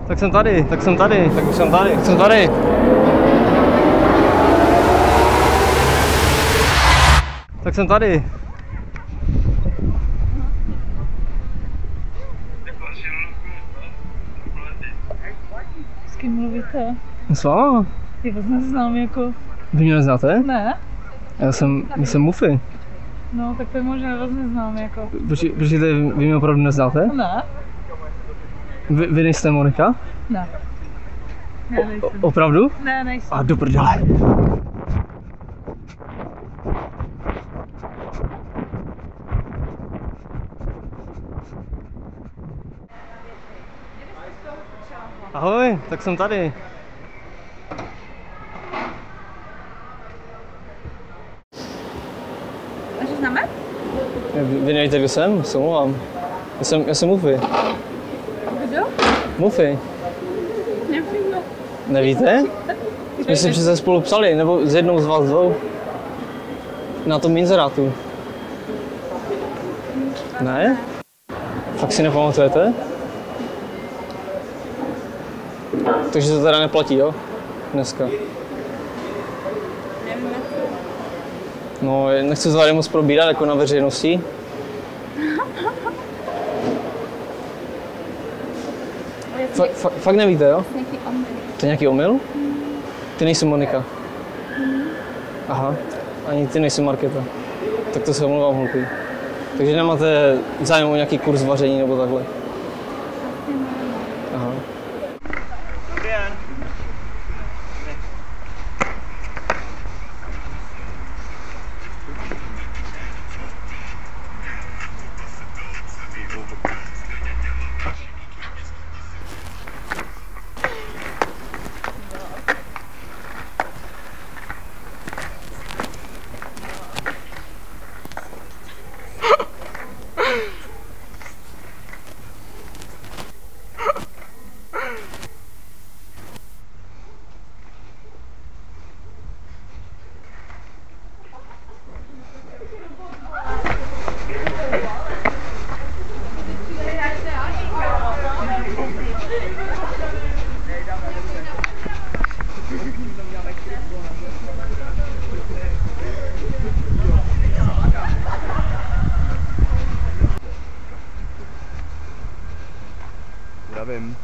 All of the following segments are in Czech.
Tak jsem tady, tak už jsem tady. Tak jsem tady. S kým mluvíte? S váma? Já vás neznám jako... Vy mě neznáte? Ne? Já jsem Mufy. No, tak to je možná, vás neznám jako... Počkejte, vy mě opravdu neznáte? Ne? Vy nejste Monika? Ne. Já nejsem. Opravdu? Ne, nejsem. A do prdele. Ahoj, tak jsem tady. A že známe? Vy nevíte, kdo jsem? Se omlouvám. Já jsem Mufy. Kdo? Mufy. Nevím. Nevíte? Jsme si přece spolu psali, nebo s jednou z vás dvou. Na tom inzerátu. Ne? Fakt si nepamatujete? Takže to teda neplatí, jo? Dneska. Nevím. No, nechci to tady moc probírat jako na veřejnosti. Fakt nevíte, jo? To je nějaký omyl? Ty nejsi Monika. Aha, ani ty nejsi Markéta. Tak to se omlouvám, holky. Takže nemáte zájem o nějaký kurz vaření nebo takhle? Aha. Dobrý den. Zdravím.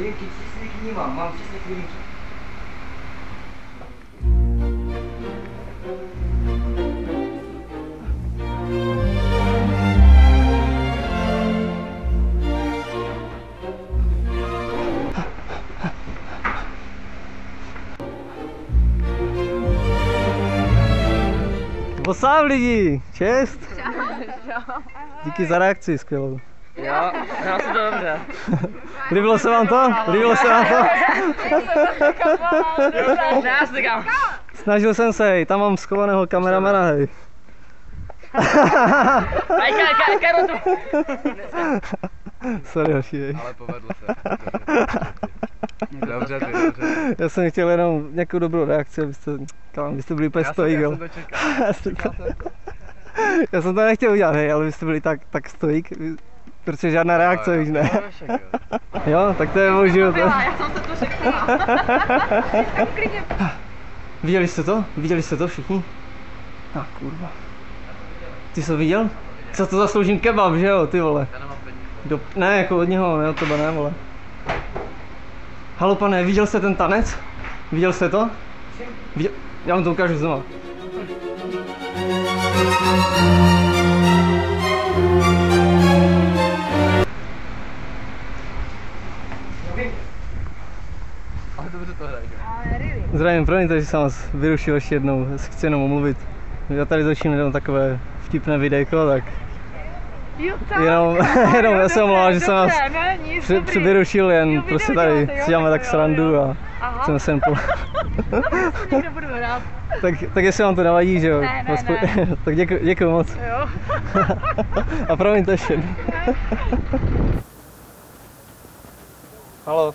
Linky, přísných vnímám, mám přísných linky. Posám lidi, čest. Díky za reakci, skvělou. Jo, já si to dobře. Líbilo se vám to? Líbilo se vám to? Já si říkám. Snažil jsem se, hej, tam mám schovaného kameramana, hej. Sorry, hoši, hej. Ale povedlo se. Dobře, dobře. Já jsem chtěl jenom nějakou dobrou reakci, abyste byli úplně stojík, jo. Já jsem to nechtěl udělat, hej, ale byste byli tak stojík, protože žádná reakce, víš, ne? Jo, tak to je můj život. Já jsem se to řekla. Viděli jste to? Viděli jste to všichni? A kurva. Ty jsi to viděl? Za to zasloužím kebab, že jo, ty vole. Ne, jako od něho, ne od tebe, ne, vole. Halo pane, viděl jste ten tanec? Viděl jste to? Já vám to ukážu znova. dobře to hraješ. Ale really. Zdravím, promiňte, že jsem vás vyrušil ještě jednou, chci jenom omluvit. Já tady začínám jenom takové vtipné videjko, tak Jo, tak. jenom já jsem omlouval, že jsem vás ne, nic, dobrý. vyrušil, jen Jo, prostě video tady děláte, jo, si děláme tak jo, srandu jo. a Aha. chceme se jen po... Nikdo budu hrát. tak jestli vám to nevadí, že jo? Ne, Tak děkuji moc. Jo. A promiňte ještě. Haló.